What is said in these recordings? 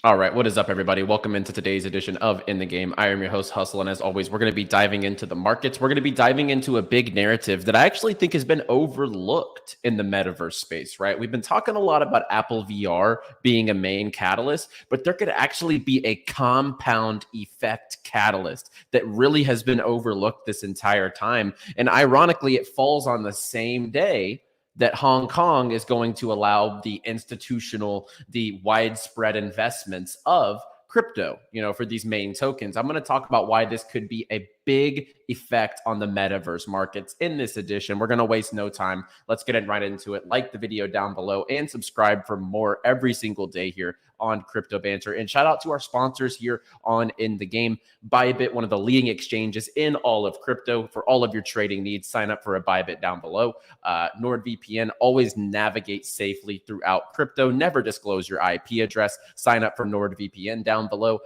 All right, what is up, everybody? Welcome into today's edition of In the Game. I am your host, Hustle, and as always, we're going to be diving into the markets. We're going to be diving into a big narrative that I actually think has been overlooked in the metaverse space, right? We've been talking a lot about Apple VR being a main catalyst, but there could actually be a compound effect catalyst that really has been overlooked this entire time. And ironically, it falls on the same day that Hong Kong is going to allow the widespread investments of crypto, for these main tokens. I'm going to talk about why this could be a big effect on the metaverse markets in this edition. We're going to waste no time. Let's get right into it. Like the video down below and subscribe for more every single day here on Crypto Banter. And shout out to our sponsors here on In the Game. Bybit, one of the leading exchanges in all of crypto. For all of your trading needs, sign up for a Bybit down below. NordVPN, always navigate safely throughout crypto. Never disclose your IP address. Sign up for NordVPN down below.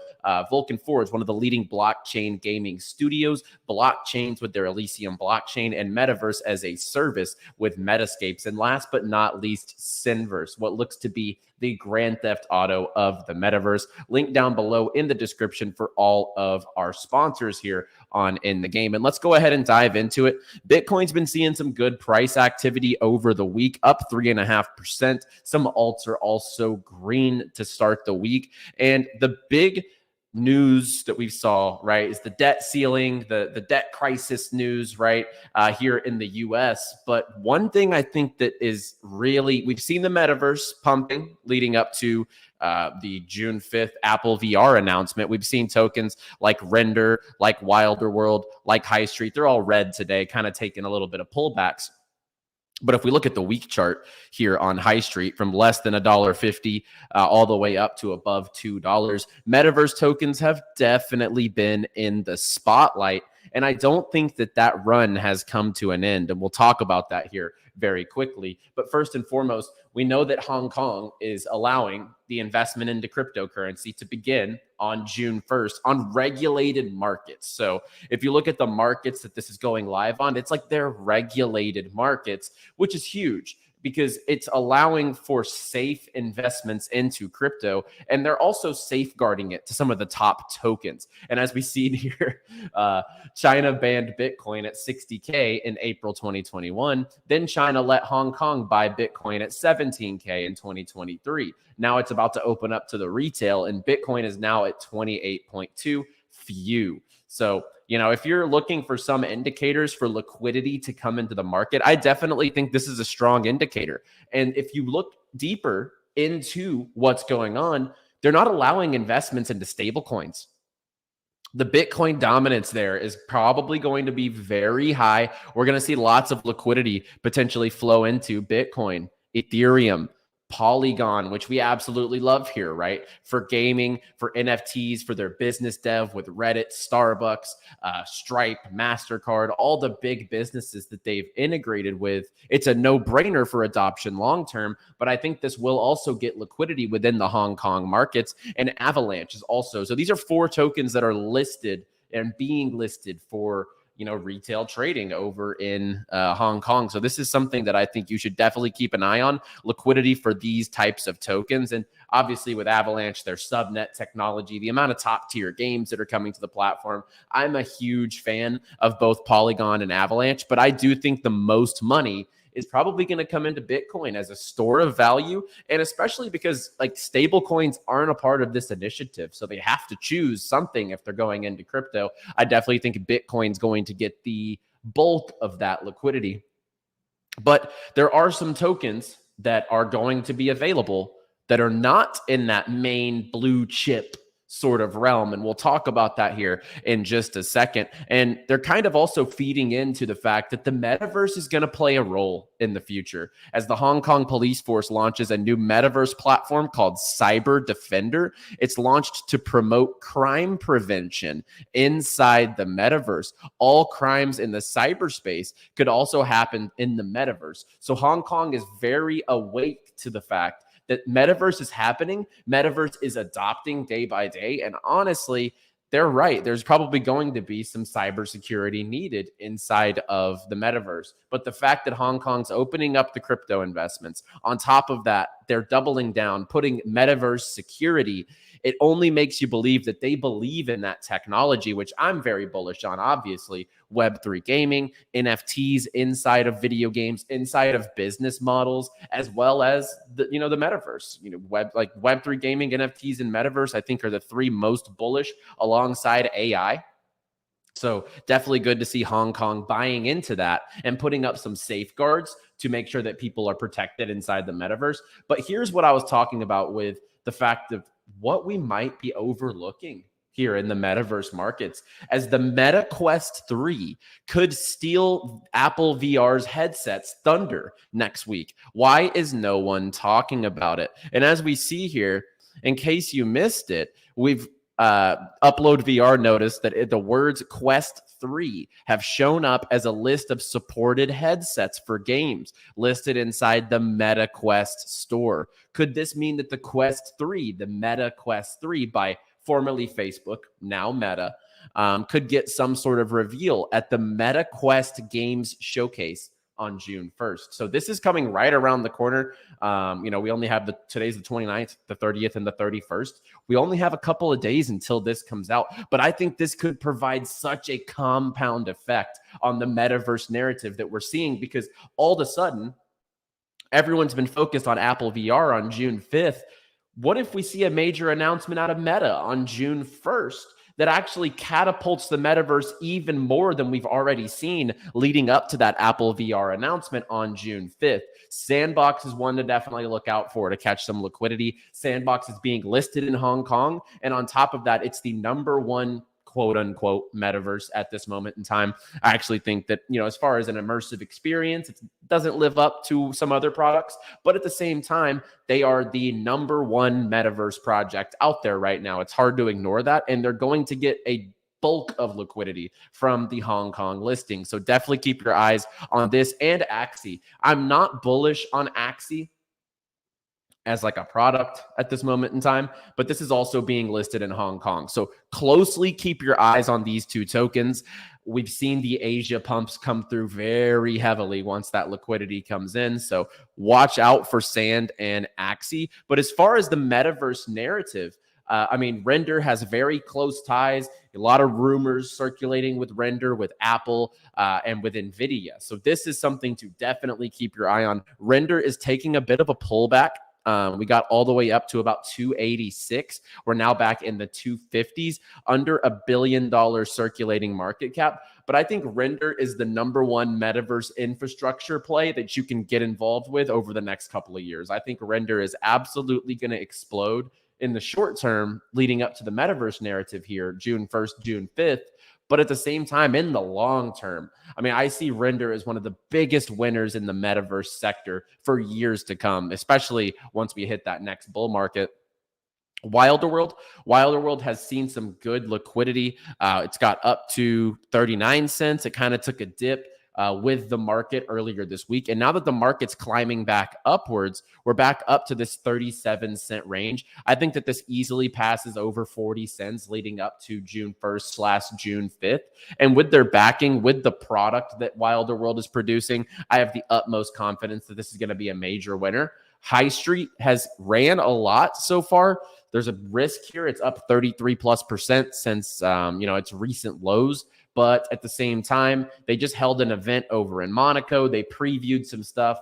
Vulcan is one of the leading blockchain gaming studios. Blockchains with their Elysium blockchain, and Metaverse as a service with Metascapes. And last but not least, SinVerse, what looks to be the Grand Theft Auto of the metaverse. Link down below in the description for all of our sponsors here on In the Game. And let's go ahead and dive into it. Bitcoin's been seeing some good price activity over the week, up 3.5%. Some alts are also green to start the week. And the big news that we saw, right, is the debt ceiling, the debt crisis news, right, here in the US. But one thing I think that is really, we've seen the metaverse pumping leading up to the June 5th Apple VR announcement. We've seen tokens like Render, like Wilder World, like High Street. They're all red today, kind of taking a little bit of pullbacks. But if we look at the week chart here on High Street, from less than $1.50 all the way up to above $2, Metaverse tokens have definitely been in the spotlight. And I don't think that that run has come to an end. And we'll talk about that here very quickly. But first and foremost, we know that Hong Kong is allowing the investment into cryptocurrency to begin on June 1st on regulated markets. So if you look at the markets that this is going live on, it's like they're regulated markets, which is huge, because it's allowing for safe investments into crypto, and they're also safeguarding it to some of the top tokens. And as we see here, China banned Bitcoin at 60K in April 2021. Then China let Hong Kong buy Bitcoin at 17K in 2023. Now it's about to open up to the retail, and Bitcoin is now at 28.2. Phew. So, if you're looking for some indicators for liquidity to come into the market, I definitely think this is a strong indicator. And if you look deeper into what's going on, they're not allowing investments into stable coins. The Bitcoin dominance there is probably going to be very high. We're going to see lots of liquidity potentially flow into Bitcoin, Ethereum, Polygon, which we absolutely love here, right? For gaming, for NFTs, for their business dev with Reddit, Starbucks, Stripe, MasterCard, all the big businesses that they've integrated with. It's a no-brainer for adoption long-term, but I think this will also get liquidity within the Hong Kong markets. And Avalanche is also, so these are 4 tokens that are listed and being listed for retail trading over in Hong Kong. So this is something that I think you should definitely keep an eye on, liquidity for these types of tokens. And obviously with Avalanche, their subnet technology, the amount of top tier games that are coming to the platform. I'm a huge fan of both Polygon and Avalanche, but I do think the most money is probably going to come into Bitcoin as a store of value. And especially because stable coins aren't a part of this initiative. So they have to choose something if they're going into crypto. I definitely think Bitcoin's going to get the bulk of that liquidity. But there are some tokens that are going to be available that are not in that main blue chip sort of realm. And we'll talk about that here in just a second. And they're kind of also feeding into the fact that the metaverse is going to play a role in the future as the Hong Kong police force launches a new metaverse platform called Cyber Defender. It's launched to promote crime prevention inside the metaverse. All crimes in the cyberspace could also happen in the metaverse. So Hong Kong is very awake to the fact that Metaverse is happening. Metaverse is adopting day by day. And honestly, they're right. There's probably going to be some cybersecurity needed inside of the Metaverse. But the fact that Hong Kong's opening up the crypto investments, on top of that, they're doubling down, putting metaverse security. It only makes you believe that they believe in that technology, which I'm very bullish on, obviously. Web3 gaming, NFTs inside of video games, inside of business models, as well as the metaverse. Web3 gaming, NFTs, and metaverse, I think, are the three most bullish alongside AI. So definitely good to see Hong Kong buying into that and putting up some safeguards to make sure that people are protected inside the metaverse. But here's what I was talking about with the fact of what we might be overlooking here in the metaverse markets, as the Meta Quest 3 could steal Apple VR's headsets thunder next week. Why is no one talking about it? And as we see here, in case you missed it, we've Upload VR noticed that the words Quest 3 have shown up as a list of supported headsets for games listed inside the Meta Quest store. Could this mean that the Quest 3, the Meta Quest 3 by formerly Facebook, now Meta, could get some sort of reveal at the Meta Quest Games Showcase on June 1st. So this is coming right around the corner. We only have today's the 29th, the 30th, and the 31st. We only have a couple of days until this comes out. But I think this could provide such a compound effect on the metaverse narrative that we're seeing, because all of a sudden, everyone's been focused on Apple VR on June 5th. What if we see a major announcement out of Meta on June 1st that actually catapults the metaverse even more than we've already seen leading up to that Apple VR announcement on June 5th? Sandbox is one to definitely look out for to catch some liquidity. Sandbox is being listed in Hong Kong. And on top of that, it's the #1 quote unquote metaverse at this moment in time. I actually think that, as far as an immersive experience, it doesn't live up to some other products, but at the same time, they are the #1 metaverse project out there right now. It's hard to ignore that. And they're going to get a bulk of liquidity from the Hong Kong listing. So definitely keep your eyes on this and 𝗓𝗓𝗄. I'm not bullish on 𝗓𝗓𝗄 as like a product at this moment in time, but this is also being listed in Hong Kong. So closely keep your eyes on these two tokens. We've seen the Asia pumps come through very heavily once that liquidity comes in. So watch out for Sand and 𝗓𝗓𝗄. But as far as the metaverse narrative, Render has very close ties, a lot of rumors circulating with Render, with Apple, and with NVIDIA. So this is something to definitely keep your eye on. Render is taking a bit of a pullback. We got all the way up to about 286. We're now back in the 250s, under $1 billion circulating market cap. But I think Render is the #1 metaverse infrastructure play that you can get involved with over the next couple of years. I think Render is absolutely going to explode in the short term leading up to the metaverse narrative here, June 1st, June 5th. But at the same time, in the long term, I see Render as one of the biggest winners in the metaverse sector for years to come, especially once we hit that next bull market. Wilderworld has seen some good liquidity. It's got up to 39 cents. It kind of took a dip with the market earlier this week. And now that the market's climbing back upwards, we're back up to this 37-cent range. I think that this easily passes over 40 cents leading up to June 1st/June 5th. And with their backing, with the product that Wilderworld is producing, I have the utmost confidence that this is going to be a major winner. High Street has ran a lot so far. There's a risk here. It's up 33+% since its recent lows. But at the same time, they just held an event over in Monaco. They previewed some stuff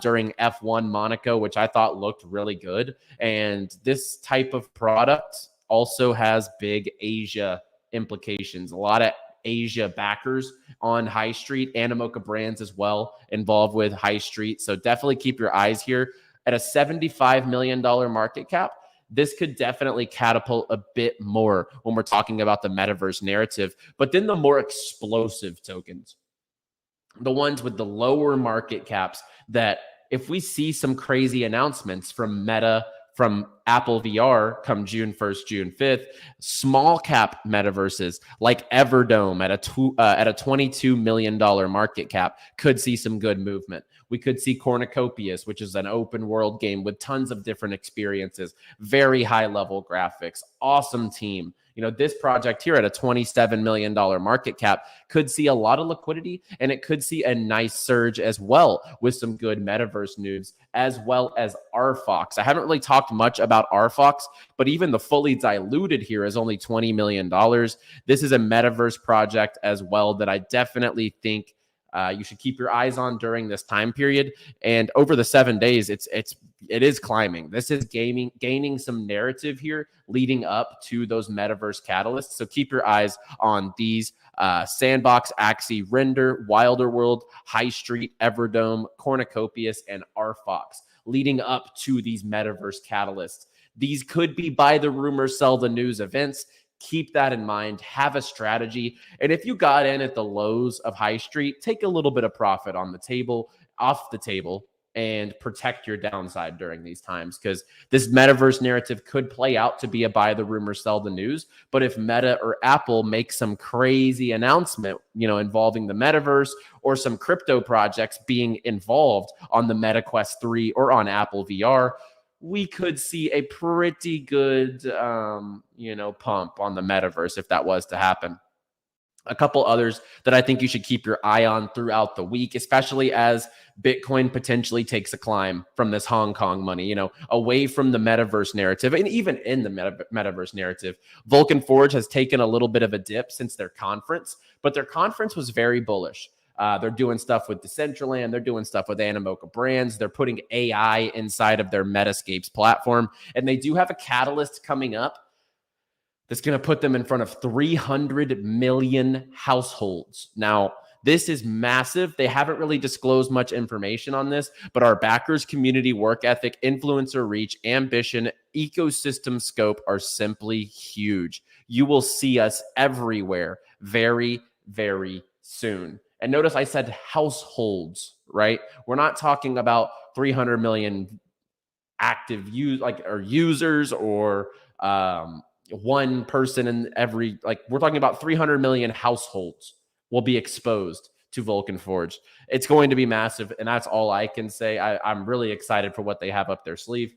during F1 Monaco, which I thought looked really good. And this type of product also has big Asia implications. A lot of Asia backers on High Street, Animoca Brands as well involved with High Street. So definitely keep your eyes here. At a $75 million market cap, this could definitely catapult a bit more when we're talking about the metaverse narrative. But then the more explosive tokens, the ones with the lower market caps, that if we see some crazy announcements from Meta, from Apple VR come June 1st, June 5th, small cap metaverses like Everdome at a $22 million market cap could see some good movement. We could see 𝗕𝗏𝗃𝗧, which is an open world game with tons of different experiences, very high level graphics, awesome team. You know, this project here at a $27 million market cap could see a lot of liquidity, and it could see a nice surge as well with some good metaverse news, as well as 𝗲𝗡𝗂𝗃. I haven't really talked much about 𝗲𝗡𝗃, but even the fully diluted here is only $20 million. This is a metaverse project as well that I definitely think you should keep your eyes on during this time period. And over the 7 days, it is climbing. This is gaining some narrative here leading up to those metaverse catalysts. So keep your eyes on these Sandbox, Axie, Render, Wilder World, High Street, Everdome, 𝗕𝗀𝗃𝗧, and 𝗲𝗡𝗃 leading up to these metaverse catalysts. These could be buy the rumor, sell the news events. Keep that in mind. Have a strategy. And if you got in at the lows of High Street, take a little bit of profit on the table, off the table, and protect your downside during these times, because this metaverse narrative could play out to be a buy the rumor, sell the news. But if Meta or Apple make some crazy announcement, you know, involving the metaverse or some crypto projects being involved on the Meta Quest 3 or on Apple VR, we could see a pretty good, you know, pump on the metaverse if that was to happen. A couple others that I think you should keep your eye on throughout the week, especially as Bitcoin potentially takes a climb from this Hong Kong money, you know, away from the metaverse narrative. And even in the metaverse narrative, Vulcan Forge has taken a little bit of a dip since their conference, but their conference was very bullish. They're doing stuff with Decentraland. They're doing stuff with Animoca Brands. They're putting AI inside of their Metascapes platform. And they do have a catalyst coming up that's going to put them in front of 300 million households. Now, this is massive. They haven't really disclosed much information on this, but our backers, community, work ethic, influencer reach, ambition, ecosystem scope are simply huge. You will see us everywhere very, very soon. And notice I said households, right? We're not talking about 300 million active users or one person in every, like, we're talking about 300 million households will be exposed to Vulcan Forge. It's going to be massive, and that's all I can say. I'm really excited for what they have up their sleeve.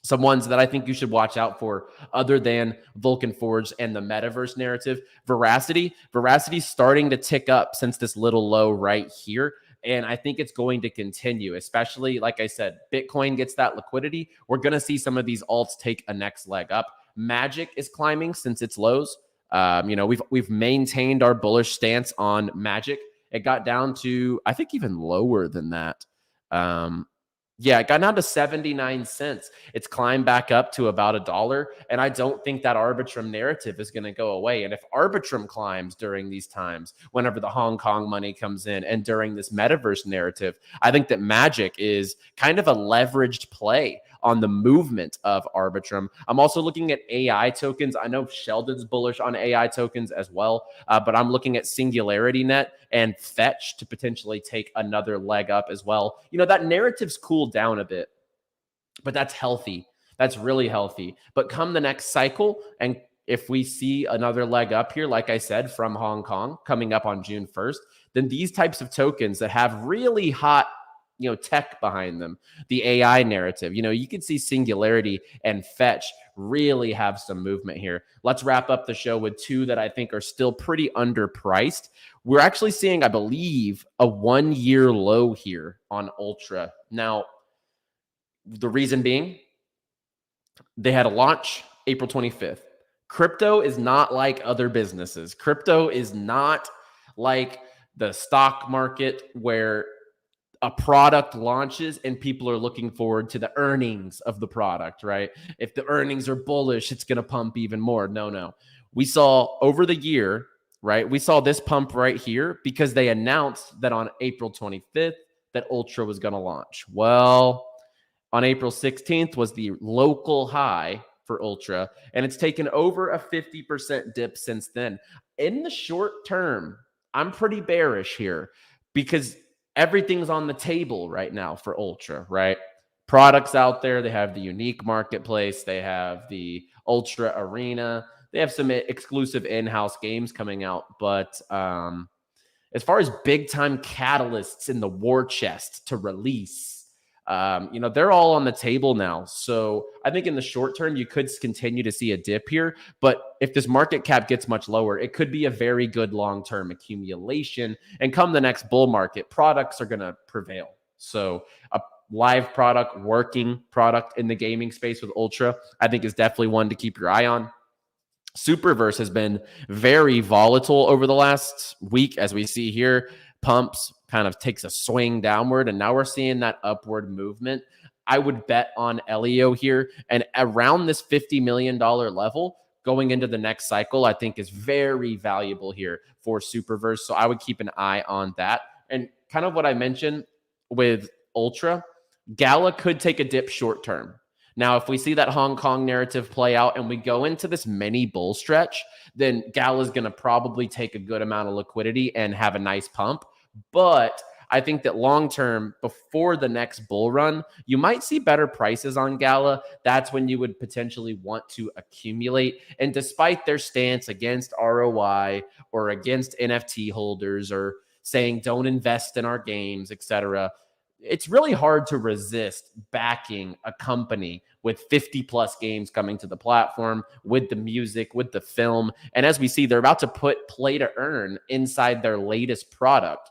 Some ones that I think you should watch out for other than Vulcan Forge and the metaverse narrative. Veracity's starting to tick up since this little low right here. And I think it's going to continue, especially, like I said, Bitcoin gets that liquidity. We're going to see some of these alts take a next leg up. Magic is climbing since its lows. You know, we've maintained our bullish stance on Magic. It got down to, I think, even lower than that. Yeah, it got down to 79 cents. It's climbed back up to about $1. And I don't think that Arbitrum narrative is going to go away. And if Arbitrum climbs during these times, whenever the Hong Kong money comes in and during this metaverse narrative, I think that Magic is kind of a leveraged play on the movement of Arbitrum. I'm also looking at AI tokens. I know Sheldon's bullish on AI tokens as well, but I'm looking at SingularityNet and Fetch to potentially take another leg up as well. You know, that narrative's cooled down a bit, but that's healthy. That's really healthy. But come the next cycle, and if we see another leg up here, like I said, from Hong Kong coming up on June 1st, then these types of tokens that have really hot, you know, tech behind them, the AI narrative, you know, you can see Singularity and Fetch really have some movement here. Let's wrap up the show with two that I think are still pretty underpriced. We're actually seeing, I believe, a 1-year low here on Ultra. Now, the reason being, they had a launch April 25th. Crypto is not like other businesses. Crypto is not like the stock market where a product launches and people are looking forward to the earnings of the product, right? If the earnings are bullish, it's going to pump even more. No. We saw over the year, right? We saw this pump right here because they announced that on April 25th that Ultra was going to launch. Well, on April 16th was the local high for Ultra, and it's taken over a 50% dip since then. In the short term, I'm pretty bearish here because everything's on the table right now for Ultra, right? Products out there. They have the unique marketplace. They have the Ultra Arena. They have some exclusive in-house games coming out. But as far as big-time catalysts in the war chest to release, They're all on the table now. So I think in the short term, you could continue to see a dip here. But if this market cap gets much lower, it could be a very good long-term accumulation. And come the next bull market, products are going to prevail. So a live product, working product in the gaming space with Ultra, I think is definitely one to keep your eye on. SinVerse has been very volatile over the last week, as we see here. Pumps, kind of takes a swing downward, and now we're seeing that upward movement. I would bet on Elio here, and around this $50 million level going into the next cycle, I think is very valuable here for SinVerse. So I would keep an eye on that. And kind of what I mentioned with Ultra, Gala could take a dip short term. Now, if we see that Hong Kong narrative play out and we go into this mini bull stretch, then Gala is going to probably take a good amount of liquidity and have a nice pump. But I think that long term, before the next bull run, you might see better prices on Gala. That's when you would potentially want to accumulate. And despite their stance against ROI or against NFT holders or saying don't invest in our games, etc., it's really hard to resist backing a company with 50 plus games coming to the platform, with the music, with the film. And as we see, they're about to put play to earn inside their latest product.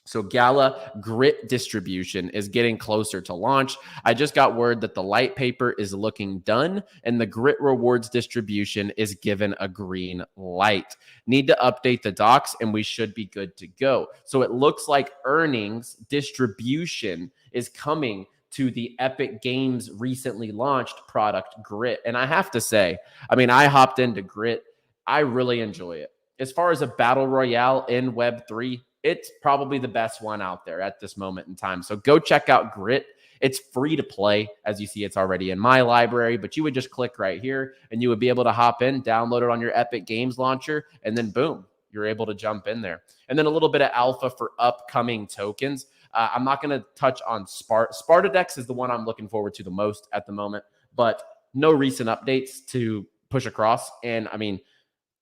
So Gala Grit distribution is getting closer to launch. I just got word that the light paper is looking done and the Grit rewards distribution is given a green light. Need to update the docs and we should be good to go. So it looks like earnings distribution is coming to the Epic Games recently launched product Grit. And I have to say, I hopped into Grit. I really enjoy it. As far as a battle royale in Web3, it's probably the best one out there at this moment in time. So go check out Grit. It's free to play. As you see, it's already in my library, but you would just click right here and you would be able to hop in, download it on your Epic Games launcher, and then boom, you're able to jump in there. And then a little bit of alpha for upcoming tokens. I'm not going to touch on Spartadex is the one I'm looking forward to the most at the moment, but no recent updates to push across. And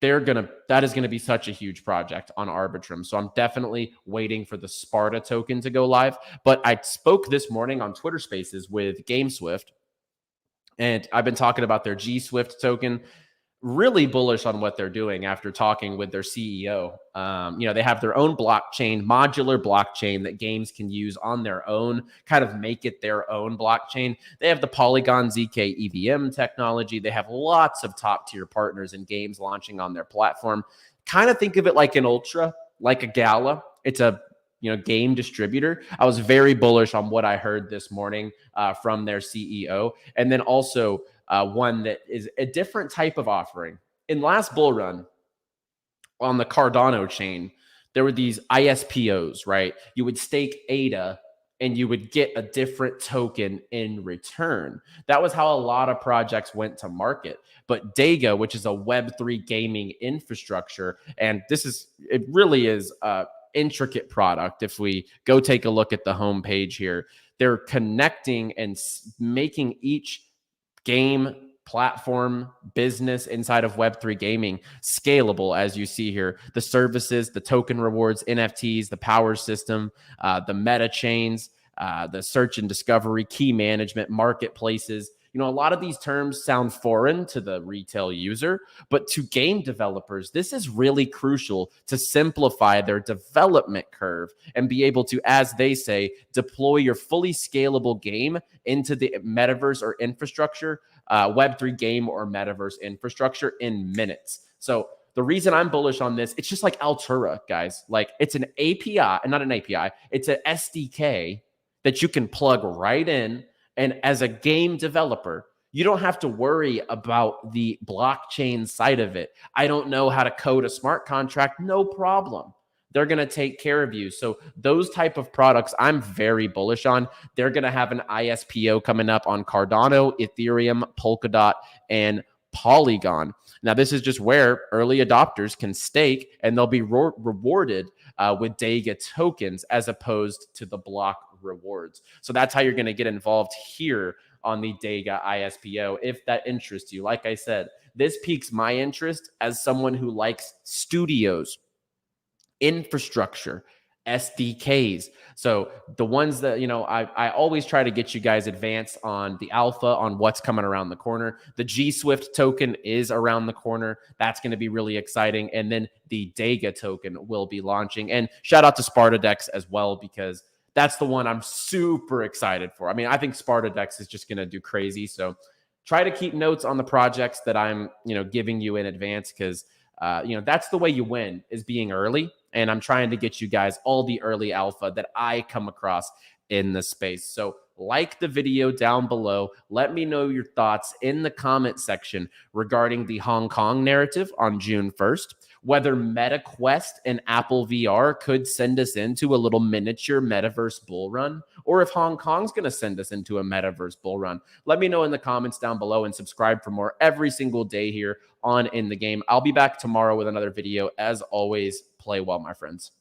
that is going to be such a huge project on Arbitrum. So I'm definitely waiting for the Sparta token to go live. But I spoke this morning on Twitter Spaces with GameSwift, and I've been talking about their G-Swift token. Really bullish on what they're doing after talking with their CEO. They have their own blockchain, modular blockchain that games can use on their own, kind of make it their own blockchain. They have the Polygon ZK EVM technology. They have lots of top tier partners and games launching on their platform. Kind of think of it like an Ultra, like a Gala. It's a game distributor. I was very bullish on what I heard this morning from their CEO. And then also one that is a different type of offering. In last bull run on the Cardano chain, there were these ISPOs, right? You would stake ADA and you would get a different token in return. That was how a lot of projects went to market. But 𝗂𝗂𝗋, which is a Web3 gaming infrastructure, and it really is a intricate product. If we go take a look at the homepage here, they're connecting and making each game platform business inside of Web3 gaming scalable, as you see here. The services, the token rewards, NFTs, the power system, the meta chains, the search and discovery, key management, marketplaces. A lot of these terms sound foreign to the retail user, but to game developers, this is really crucial to simplify their development curve and be able to, as they say, deploy your fully scalable game into the metaverse or infrastructure, Web3 game or metaverse infrastructure in minutes. So the reason I'm bullish on this, it's just like Altura, guys. Like it's an API, not an API, it's an SDK that you can plug right in. And as a game developer, you don't have to worry about the blockchain side of it. I don't know how to code a smart contract. No problem. They're going to take care of you. So those type of products I'm very bullish on. They're going to have an ISPO coming up on Cardano, Ethereum, Polkadot, and Polygon. Now, this is just where early adopters can stake and they'll be rewarded with 𝗂𝗂𝗋 tokens as opposed to the block rewards. So that's how you're going to get involved here on the 𝗂𝗂𝗋 ISPO if that interests you. Like I said, this piques my interest as someone who likes studios, infrastructure, SDKs. So the ones that, you know, I always try to get you guys advanced on the alpha, on what's coming around the corner. The G-Swift token is around the corner. That's going to be really exciting. And then the 𝗓𝗂𝗓 token will be launching. And shout out to 𝗓𝗏𝗓𝗡 as well, because that's the one I'm super excited for. I mean, I think 𝗓𝗏𝗓𝗡 is just going to do crazy. So try to keep notes on the projects that I'm, you know, giving you in advance, because you know, that's the way you win, is being early. And I'm trying to get you guys all the early alpha that I come across in the space. So like the video down below. Let me know your thoughts in the comment section regarding the Hong Kong narrative on June 1st, whether MetaQuest and Apple VR could send us into a little miniature metaverse bull run, or if Hong Kong's going to send us into a metaverse bull run. Let me know in the comments down below, and subscribe for more every single day here on In the Game. I'll be back tomorrow with another video. As always, play well, my friends.